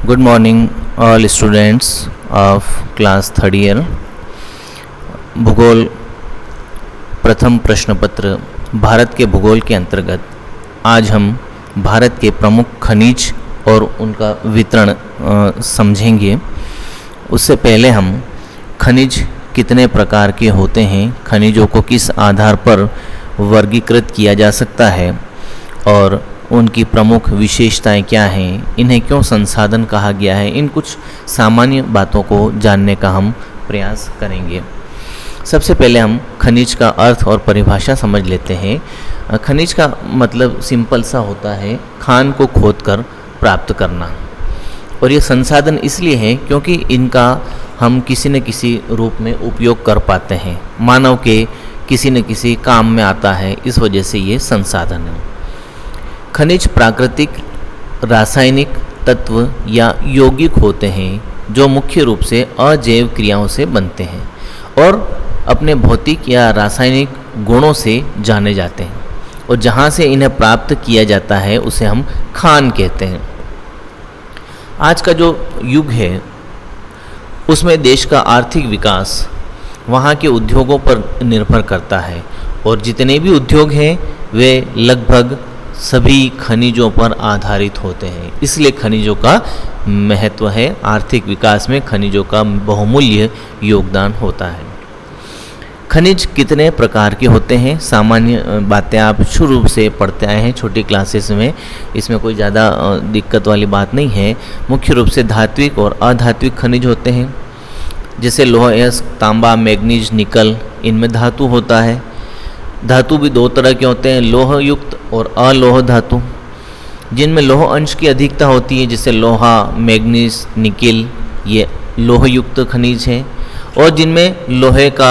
Good morning, all students of class third year. भूगोल प्रथम प्रश्न पत्र भारत के भूगोल के अंतर्गत आज हम भारत के प्रमुख खनिज और उनका वितरण समझेंगे। उससे पहले हम खनिज कितने प्रकार के होते हैं, खनिजों को किस आधार पर वर्गीकृत किया जा सकता है और उनकी प्रमुख विशेषताएं क्या हैं, इन्हें क्यों संसाधन कहा गया है, इन कुछ सामान्य बातों को जानने का हम प्रयास करेंगे। सबसे पहले हम खनिज का अर्थ और परिभाषा समझ लेते हैं। खनिज का मतलब सिंपल सा होता है खान को खोदकर प्राप्त करना, और ये संसाधन इसलिए है क्योंकि इनका हम किसी न किसी रूप में उपयोग कर पाते हैं, मानव के किसी न किसी काम में आता है, इस वजह से ये संसाधन है। खनिज प्राकृतिक, रासायनिक तत्व या यौगिक होते हैं जो मुख्य रूप से अजैव क्रियाओं से बनते हैं और अपने भौतिक या रासायनिक गुणों से जाने जाते हैं, और जहाँ से इन्हें प्राप्त किया जाता है उसे हम खान कहते हैं। आज का जो युग है उसमें देश का आर्थिक विकास वहाँ के उद्योगों पर निर्भर करता है, और जितने भी उद्योग हैं वे लगभग सभी खनिजों पर आधारित होते हैं। इसलिए खनिजों का महत्व है, आर्थिक विकास में खनिजों का बहुमूल्य योगदान होता है। खनिज कितने प्रकार के होते हैं, सामान्य बातें आप शुरू से पढ़ते आए हैं छोटी क्लासेस में, इसमें कोई ज़्यादा दिक्कत वाली बात नहीं है। मुख्य रूप से धात्विक और अधात्विक खनिज होते हैं, जैसे लोह, अयस्क, तांबा, मैग्नीज, निकल, इनमें धातु होता है। धातु भी दो तरह के होते हैं, लोह युक्त और अलोह धातु, जिनमें लोह अंश की अधिकता होती है, जैसे लोहा, मैग्नीज, निकिल, ये लोह युक्त खनिज हैं, और जिनमें लोहे का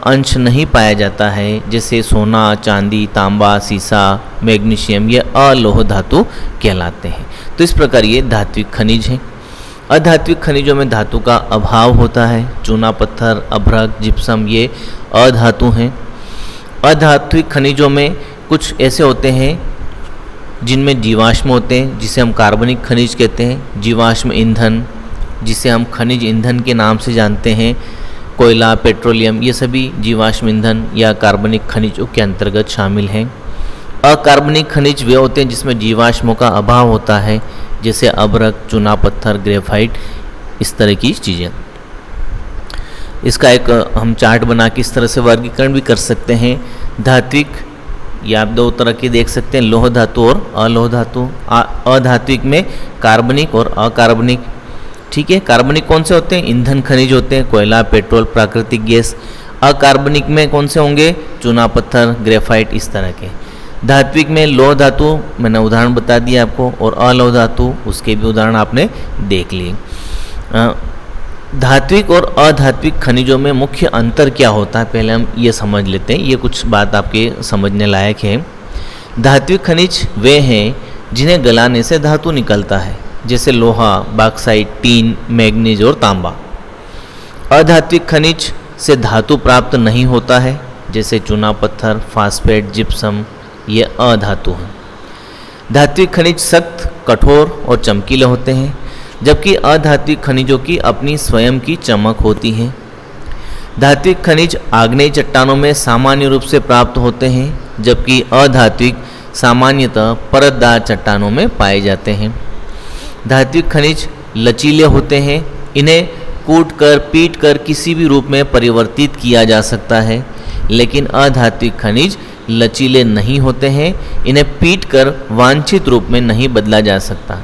अंश नहीं पाया जाता है, जैसे सोना, चांदी, तांबा, सीसा, मैग्नीशियम, ये अलोह धातु कहलाते हैं। तो इस प्रकार ये धात्विक खनिज हैं। अधात्विक खनिजों में धातु का अभाव होता है, चूना पत्थर, अभ्रक, जिप्सम, ये अधातु हैं। अधात्विक खनिजों में कुछ ऐसे होते हैं जिनमें जीवाश्म होते हैं, जिसे हम कार्बनिक खनिज कहते हैं। जीवाश्म ईंधन, जिसे हम खनिज ईंधन के नाम से जानते हैं, कोयला, पेट्रोलियम, ये सभी जीवाश्म ईंधन या कार्बनिक खनिजों के अंतर्गत शामिल हैं। अकार्बनिक खनिज वे होते हैं जिसमें जीवाश्मों का अभाव होता है, जैसे अभ्रक, चूना पत्थर, ग्रेफाइट, इस तरह की चीज़ें। इसका एक हम चार्ट बना के इस तरह से वर्गीकरण भी कर सकते हैं। धात्विक या आप दो तरह के देख सकते हैं, लोह धातु और अलोह धातु। अधात्विक में कार्बनिक और अकार्बनिक। ठीक है, कार्बनिक कौन से होते हैं? ईंधन खनिज होते हैं, कोयला, पेट्रोल, प्राकृतिक गैस। अकार्बनिक में कौन से होंगे? चूना पत्थर, ग्रेफाइट, इस तरह के। धात्विक में लोह धातु, मैंने उदाहरण बता दिया आपको, और अलोह धातु, उसके भी उदाहरण आपने देख लिए। धात्विक और अधात्विक खनिजों में मुख्य अंतर क्या होता है, पहले हम ये समझ लेते हैं, ये कुछ बात आपके समझने लायक है। धात्विक खनिज वे हैं जिन्हें गलाने से धातु निकलता है, जैसे लोहा, बॉक्साइट, टीन, मैग्नीज और तांबा। अधात्विक खनिज से धातु प्राप्त नहीं होता है, जैसे चूना पत्थर, फास्फेट, जिप्सम, ये अधातु हैं। धात्विक खनिज सख्त, कठोर और चमकीले होते हैं, जबकि अधात्विक खनिजों की अपनी स्वयं की चमक होती है। धात्विक खनिज आग्नेय चट्टानों में सामान्य रूप से प्राप्त होते हैं, जबकि अधात्विक सामान्यतः परतदार चट्टानों में पाए जाते हैं। धात्विक खनिज लचीले होते हैं, इन्हें कूटकर, पीटकर किसी भी रूप में परिवर्तित किया जा सकता है, लेकिन अधात्विक खनिज लचीले नहीं होते हैं, इन्हें पीटकर वांछित रूप में नहीं बदला जा सकता।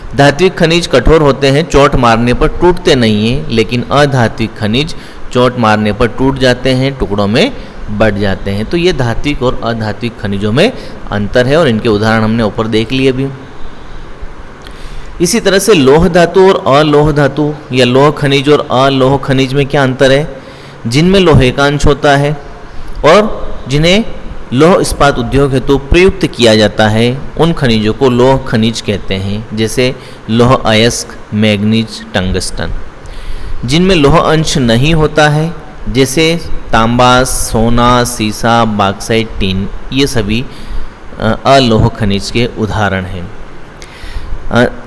धात्विक खनिज कठोर होते हैं, चोट मारने पर टूटते नहीं हैं, लेकिन अधात्विक खनिज चोट मारने पर टूट जाते हैं, टुकड़ों में बढ़ जाते हैं। तो ये धात्विक और अधात्विक खनिजों में अंतर है, और इनके उदाहरण हमने ऊपर देख लिए भी। इसी तरह से लोह धातु और अलोह धातु या लोह खनिज और अलोह खनिज में क्या अंतर है? जिनमें लोहे का अंश होता है और जिन्हें लोह इस्पात उद्योग हेतु प्रयुक्त किया जाता है, उन खनिजों को लोह खनिज कहते हैं, जैसे लोह अयस्क, मैग्नीज, टंगस्टन। जिनमें लोह अंश नहीं होता है, जैसे तांबा, सोना, सीसा, बॉक्साइट, टीन, ये सभी अलोह खनिज के उदाहरण हैं।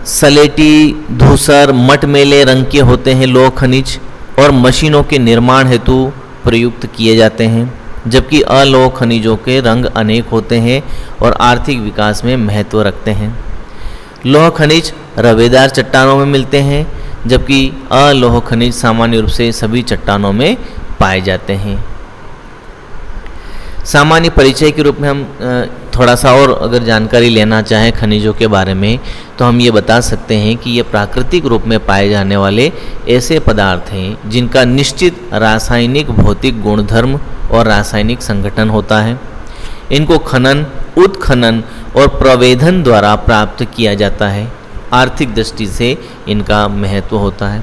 सलेटी, धूसर, मटमैले रंग के होते हैं लौह खनिज और मशीनों के निर्माण हेतु प्रयुक्त किए जाते हैं, जबकि अलौह खनिजों के रंग अनेक होते हैं और आर्थिक विकास में महत्व रखते हैं। लौह खनिज रवेदार चट्टानों में मिलते हैं, जबकि अलौह खनिज सामान्य रूप से सभी चट्टानों में पाए जाते हैं। सामान्य परिचय के रूप में हम थोड़ा सा और अगर जानकारी लेना चाहें खनिजों के बारे में, तो हम ये बता सकते हैं कि ये प्राकृतिक रूप में पाए जाने वाले ऐसे पदार्थ हैं जिनका निश्चित रासायनिक, भौतिक गुणधर्म और रासायनिक संगठन होता है। इनको खनन, उत्खनन और प्रवेधन द्वारा प्राप्त किया जाता है। आर्थिक दृष्टि से इनका महत्व होता है।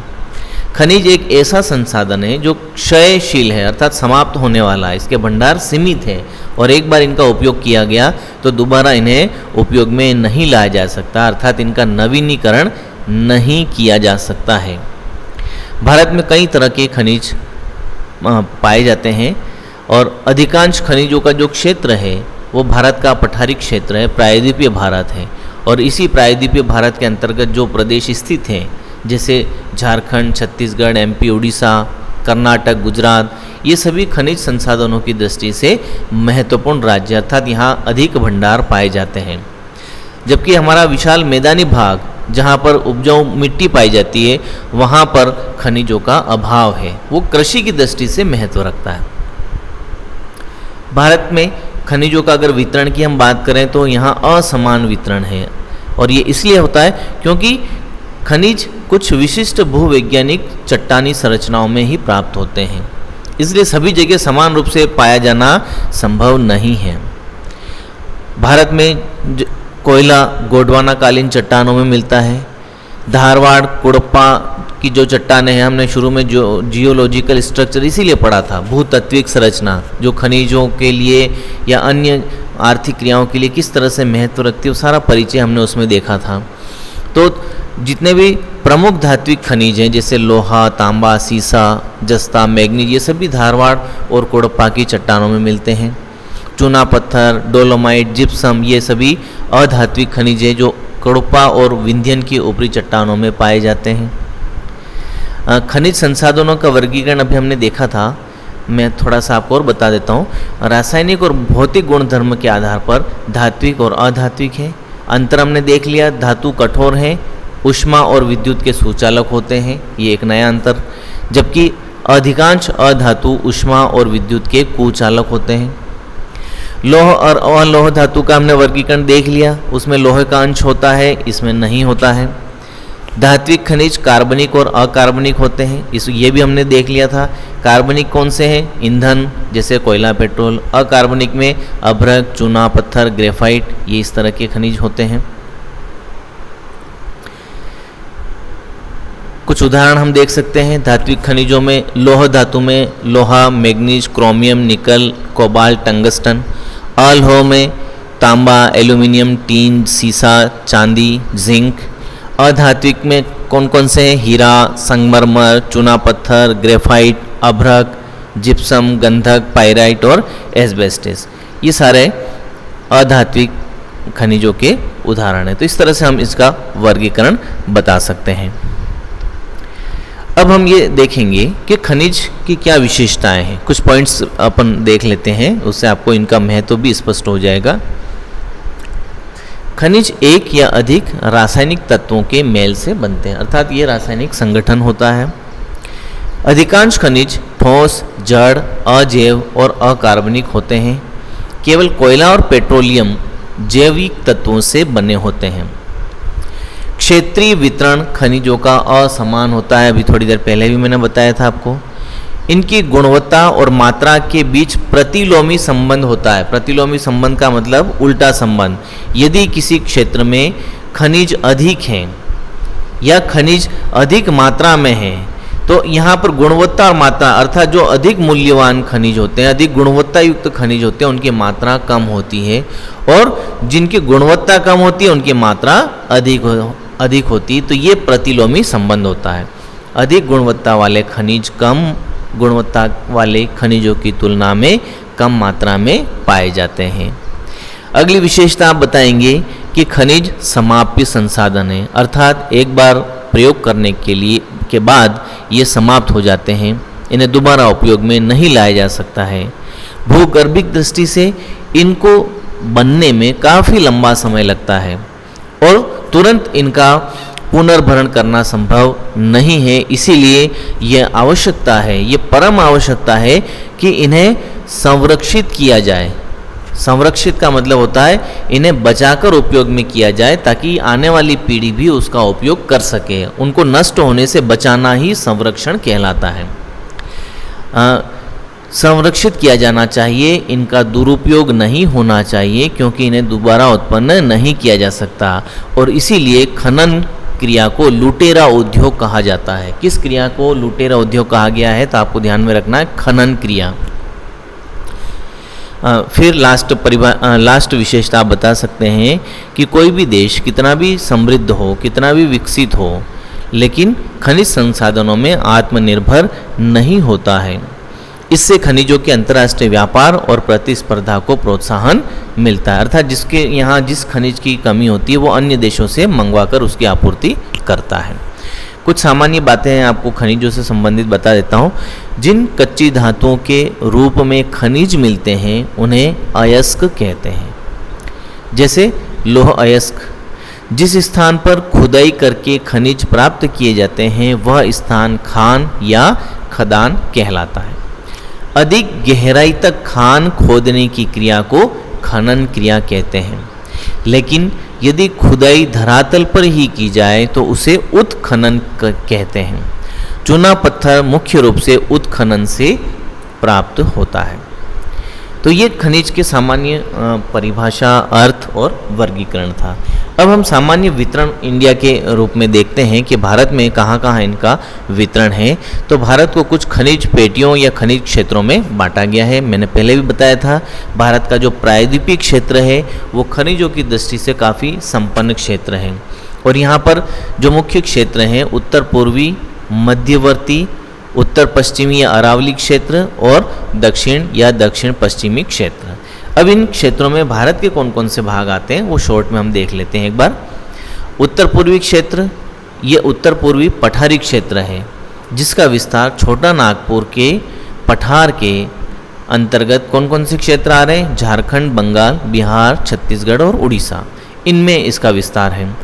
खनिज एक ऐसा संसाधन है जो क्षयशील है, अर्थात समाप्त होने वाला है। इसके भंडार सीमित है और एक बार इनका उपयोग किया गया तो दोबारा इन्हें उपयोग में नहीं लाया जा सकता, अर्थात इनका नवीनीकरण नहीं किया जा सकता है। भारत में कई तरह के खनिज पाए जाते हैं और अधिकांश खनिजों का जो क्षेत्र है वो भारत का पठारी क्षेत्र है, प्रायद्वीपीय भारत है। और इसी प्रायद्वीपीय भारत के अंतर्गत जो प्रदेश स्थित हैं, जैसे झारखंड, छत्तीसगढ़, एमपी, उड़ीसा, कर्नाटक, गुजरात, ये सभी खनिज संसाधनों की दृष्टि से महत्वपूर्ण राज्य, अर्थात यहाँ अधिक भंडार पाए जाते हैं। जबकि हमारा विशाल मैदानी भाग, जहाँ पर उपजाऊ मिट्टी पाई जाती है, वहाँ पर खनिजों का अभाव है। वो कृषि की दृष्टि से महत्व रखता है। भारत में खनिजों का अगर वितरण की हम बात करें तो यहाँ असमान वितरण है, और ये इसलिए होता है क्योंकि खनिज कुछ विशिष्ट भूवैज्ञानिक चट्टानी संरचनाओं में ही प्राप्त होते हैं, इसलिए सभी जगह समान रूप से पाया जाना संभव नहीं है। भारत में कोयला गोंडवाना कालीन चट्टानों में मिलता है। धारवाड़, कुड़प्पा की जो चट्टानें हैं, हमने शुरू में जो जियोलॉजिकल स्ट्रक्चर इसीलिए पढ़ा था, भूतत्विक संरचना जो खनिजों के लिए या अन्य आर्थिक क्रियाओं के लिए किस तरह से महत्व रखती है, वो सारा परिचय हमने उसमें देखा था। तो जितने भी प्रमुख धात्विक खनिज हैं जैसे लोहा, तांबा, सीसा, जस्ता, मैग्नीज, ये सभी धारवाड़ और कोडप्पा की चट्टानों में मिलते हैं। चूना पत्थर, डोलोमाइट, जिप्सम, ये सभी अधात्विक खनिज हैं जो कोडप्पा और विंध्यन की ऊपरी चट्टानों में पाए जाते हैं। खनिज संसाधनों का वर्गीकरण अभी हमने देखा था, मैं थोड़ा सा आपको और बता देता हूँ। रासायनिक और भौतिक गुणधर्म के आधार पर धात्विक और अधात्विक है। अंतर हमने देख लिया, धातु कठोर हैं, ऊष्मा और विद्युत के सुचालक होते हैं, ये एक नया अंतर। जबकि अधिकांश अधातु ऊष्मा और विद्युत के कुचालक होते हैं। लौह और अलोह धातु का हमने वर्गीकरण देख लिया, उसमें लोहे का अंश होता है, इसमें नहीं होता है। धात्विक खनिज कार्बनिक और अकार्बनिक होते हैं, ये भी हमने देख लिया था। कार्बनिक कौन से हैं? ईंधन जैसे कोयला, पेट्रोल। अकार्बनिक में अभ्रक, चूना पत्थर, ग्रेफाइट, ये इस तरह के खनिज होते हैं। कुछ उदाहरण हम देख सकते हैं धात्विक खनिजों में। लौह धातु में लोहा, मैग्नीज, क्रोमियम, निकल, कोबाल्ट, टंगस्टन। अलौह में तांबा, एल्यूमिनियम, टीन, सीसा, चांदी, जिंक। अधात्विक में कौन कौन से हैं? हीरा, संगमरमर, चूना पत्थर, ग्रेफाइट, अभ्रक, जिप्सम, गंधक, पाइराइट और एस्बेस्टस, ये सारे अधात्विक खनिजों के उदाहरण हैं। तो इस तरह से हम इसका वर्गीकरण बता सकते हैं। अब हम ये देखेंगे कि खनिज की क्या विशेषताएं हैं। कुछ पॉइंट्स अपन देख लेते हैं, उससे आपको इनका महत्व भी स्पष्ट हो जाएगा। खनिज एक या अधिक रासायनिक तत्वों के मेल से बनते हैं, अर्थात ये रासायनिक संगठन होता है। अधिकांश खनिज ठोस, जड़, अजैव और अकार्बनिक होते हैं। केवल कोयला और पेट्रोलियम जैविक तत्वों से बने होते हैं। क्षेत्रीय वितरण खनिजों का असमान होता है, अभी थोड़ी देर पहले भी मैंने बताया था आपको। इनकी गुणवत्ता और मात्रा के बीच प्रतिलोमी संबंध होता है। प्रतिलोमी संबंध का मतलब उल्टा संबंध। यदि किसी क्षेत्र में खनिज अधिक हैं या खनिज अधिक मात्रा में हैं, तो यहाँ पर गुणवत्ता और मात्रा, अर्थात जो अधिक मूल्यवान खनिज होते हैं, अधिक गुणवत्ता युक्त खनिज होते हैं, उनकी मात्रा कम होती है, और जिनकी गुणवत्ता कम होती है उनकी मात्रा अधिक होती। तो ये प्रतिलोमी संबंध होता है। अधिक गुणवत्ता वाले खनिज कम गुणवत्ता वाले खनिजों की तुलना में कम मात्रा में पाए जाते हैं। अगली विशेषता आप बताएंगे कि खनिज समाप्य संसाधन है, अर्थात एक बार प्रयोग करने के बाद ये समाप्त हो जाते हैं, इन्हें दोबारा उपयोग में नहीं लाया जा सकता है। भूगर्भिक दृष्टि से इनको बनने में काफ़ी लंबा समय लगता है और तुरंत इनका पुनर्भरण करना संभव नहीं है। इसीलिए यह आवश्यकता है, ये परम आवश्यकता है कि इन्हें संरक्षित किया जाए। संरक्षित का मतलब होता है इन्हें बचाकर उपयोग में किया जाए ताकि आने वाली पीढ़ी भी उसका उपयोग कर सके। उनको नष्ट होने से बचाना ही संरक्षण कहलाता है। संरक्षित किया जाना चाहिए, इनका दुरुपयोग नहीं होना चाहिए क्योंकि इन्हें दोबारा उत्पन्न नहीं किया जा सकता। और इसीलिए खनन क्रिया को लुटेरा उद्योग कहा जाता है। किस क्रिया को लुटेरा उद्योग कहा गया है तो आपको ध्यान में रखना है, खनन क्रिया। फिर लास्ट विशेषता आप बता सकते हैं कि कोई भी देश कितना भी समृद्ध हो, कितना भी विकसित हो, लेकिन खनिज संसाधनों में आत्मनिर्भर नहीं होता है। इससे खनिजों के अंतर्राष्ट्रीय व्यापार और प्रतिस्पर्धा को प्रोत्साहन मिलता है, अर्थात जिसके यहाँ जिस खनिज की कमी होती है वो अन्य देशों से मंगवाकर उसकी आपूर्ति करता है। कुछ सामान्य बातें आपको खनिजों से संबंधित बता देता हूँ। जिन कच्ची धातुओं के रूप में खनिज मिलते हैं उन्हें अयस्क कहते हैं। जैसे लौह अयस्क, जिस स्थान पर खुदाई करके खनिज प्राप्त किए जाते हैं वह स्थान खान या खदान कहलाता है। अधिक गहराई तक खान खोदने की क्रिया को खनन क्रिया कहते हैं, लेकिन यदि खुदाई धरातल पर ही की जाए तो उसे उत्खनन कहते हैं। चूना पत्थर मुख्य रूप से उत्खनन से प्राप्त होता है। तो ये खनिज के सामान्य परिभाषा, अर्थ और वर्गीकरण था। अब हम सामान्य वितरण इंडिया के रूप में देखते हैं कि भारत में कहाँ कहाँ इनका वितरण है। तो भारत को कुछ खनिज पेटियों या खनिज क्षेत्रों में बांटा गया है। मैंने पहले भी बताया था, भारत का जो प्रायद्वीपीय क्षेत्र है वो खनिजों की दृष्टि से काफ़ी संपन्न क्षेत्र है। और यहाँ पर जो मुख्य क्षेत्र हैं उत्तर पूर्वी, मध्यवर्ती, उत्तर पश्चिमी या अरावली क्षेत्र और दक्षिण या दक्षिण पश्चिमी क्षेत्र। अब इन क्षेत्रों में भारत के कौन कौन से भाग आते हैं वो शॉर्ट में हम देख लेते हैं एक बार। उत्तर पूर्वी क्षेत्र, ये उत्तर पूर्वी पठारी क्षेत्र है जिसका विस्तार छोटा नागपुर के पठार के अंतर्गत कौन कौन से क्षेत्र आ रहे हैं, झारखंड, बंगाल, बिहार, छत्तीसगढ़ और उड़ीसा, इनमें इसका विस्तार है।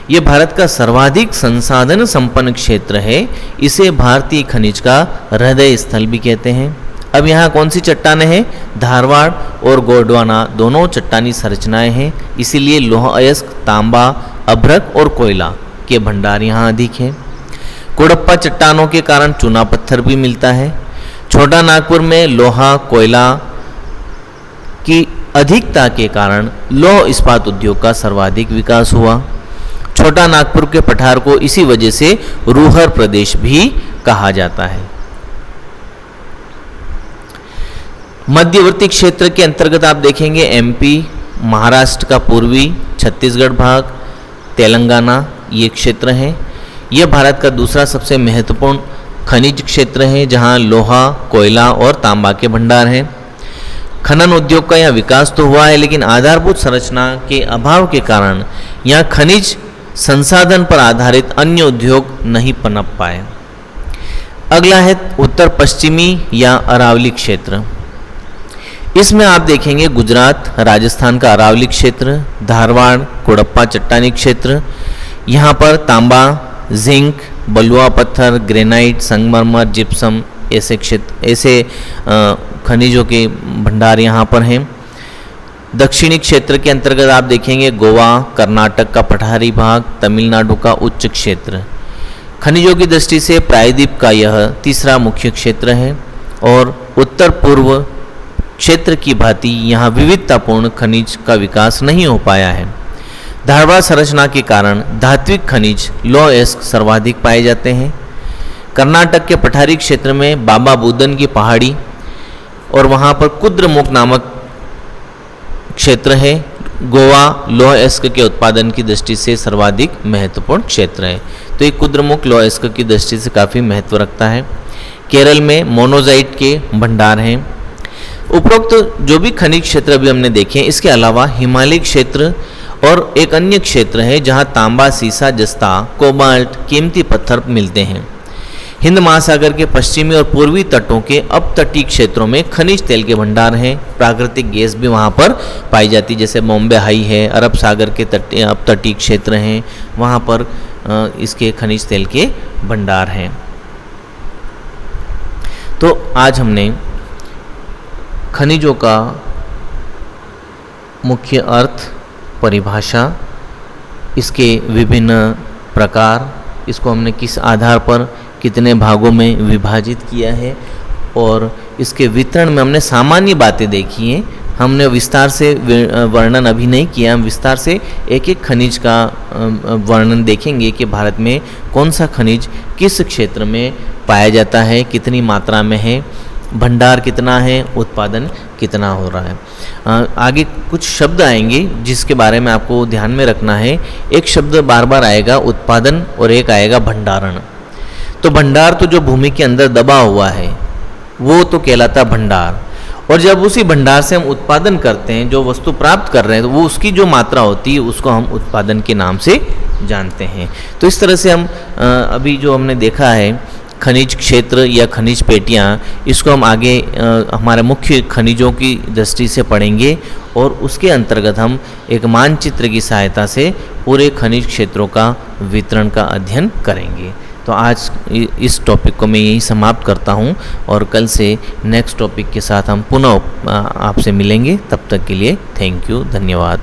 ये भारत का सर्वाधिक संसाधन संपन्न क्षेत्र है। इसे भारतीय खनिज का हृदय स्थल भी कहते हैं। अब यहाँ कौन सी चट्टानें हैं, धारवाड़ और गोंडवाना दोनों चट्टानी संरचनाएं हैं, इसीलिए लौह अयस्क, तांबा, अभ्रक और कोयला के भंडार यहाँ अधिक हैं। कोडप्पा चट्टानों के कारण चूना पत्थर भी मिलता है। छोटा नागपुर में लोहा कोयला की अधिकता के कारण लौह इस्पात उद्योग का सर्वाधिक विकास हुआ। छोटा नागपुर के पठार को इसी वजह से रूहर प्रदेश भी कहा जाता है। मध्यवर्ती क्षेत्र के अंतर्गत आप देखेंगे एमपी, महाराष्ट्र का पूर्वी, छत्तीसगढ़ भाग, तेलंगाना, ये क्षेत्र हैं। यह भारत का दूसरा सबसे महत्वपूर्ण खनिज क्षेत्र है जहां लोहा, कोयला और तांबा के भंडार हैं। खनन उद्योग का यहाँ विकास तो हुआ है, लेकिन आधारभूत संरचना के अभाव के कारण यहाँ खनिज संसाधन पर आधारित अन्य उद्योग नहीं पनप पाए। अगला है उत्तर पश्चिमी या अरावली क्षेत्र। इसमें आप देखेंगे गुजरात, राजस्थान का अरावली क्षेत्र, धारवाड़, कोडप्पा चट्टानी क्षेत्र। यहाँ पर तांबा, जिंक, बलुआ पत्थर, ग्रेनाइट, संगमरमर, जिप्सम ऐसे खनिजों के भंडार यहाँ पर हैं। दक्षिणी क्षेत्र के अंतर्गत आप देखेंगे गोवा, कर्नाटक का पठारी भाग, तमिलनाडु का उच्च क्षेत्र। खनिजों की दृष्टि से प्रायद्वीप का यह तीसरा मुख्य क्षेत्र है और उत्तर पूर्व क्षेत्र की भांति यहाँ विविधतापूर्ण खनिज का विकास नहीं हो पाया है। धारवाड़ संरचना के कारण धात्विक खनिज लौह अयस्क सर्वाधिक पाए जाते हैं। कर्नाटक के पठारी क्षेत्र में बाबा बुदन की पहाड़ी और वहाँ पर कुद्रेमुख नामक क्षेत्र है। गोवा लौह अयस्क के उत्पादन की दृष्टि से सर्वाधिक महत्वपूर्ण क्षेत्र है, तो ये कुद्रेमुख लौह अयस्क की दृष्टि से काफ़ी महत्व रखता है। केरल में मोनोजाइट के भंडार हैं। उपरोक्त जो भी खनिज क्षेत्र अभी हमने देखे, इसके अलावा हिमालय क्षेत्र और एक अन्य क्षेत्र है जहां तांबा, सीसा, जस्ता, कोबाल्ट, कीमती पत्थर मिलते हैं। हिंद महासागर के पश्चिमी और पूर्वी तटों के अपतटीय क्षेत्रों में खनिज तेल के भंडार हैं। प्राकृतिक गैस भी वहाँ पर पाई जाती है, जैसे बॉम्बे हाई है, अरब सागर के अपतटीय क्षेत्र हैं, वहाँ पर इसके खनिज तेल के भंडार हैं। तो आज हमने खनिजों का मुख्य अर्थ, परिभाषा, इसके विभिन्न प्रकार, इसको हमने किस आधार पर कितने भागों में विभाजित किया है, और इसके वितरण में हमने सामान्य बातें देखी हैं। हमने विस्तार से वर्णन अभी नहीं किया। हम विस्तार से एक एक खनिज का वर्णन देखेंगे कि भारत में कौन सा खनिज किस क्षेत्र में पाया जाता है, कितनी मात्रा में है, भंडार कितना है, उत्पादन कितना हो रहा है। आगे कुछ शब्द आएंगे जिसके बारे में आपको ध्यान में रखना है। एक शब्द बार बार आएगा उत्पादन, और एक आएगा भंडारण। तो भंडार तो जो भूमि के अंदर दबा हुआ है वो तो कहलाता भंडार, और जब उसी भंडार से हम उत्पादन करते हैं, जो वस्तु प्राप्त कर रहे हैं, तो वो उसकी जो मात्रा होती है उसको हम उत्पादन के नाम से जानते हैं। तो इस तरह से हम अभी जो हमने देखा है खनिज क्षेत्र या खनिज पेटियाँ, इसको हम आगे हमारे मुख्य खनिजों की दृष्टि से पढ़ेंगे, और उसके अंतर्गत हम एक मानचित्र की सहायता से पूरे खनिज क्षेत्रों का वितरण का अध्ययन करेंगे। तो आज इस टॉपिक को मैं यही समाप्त करता हूँ, और कल से नेक्स्ट टॉपिक के साथ हम पुनः आपसे मिलेंगे। तब तक के लिए थैंक यू, धन्यवाद।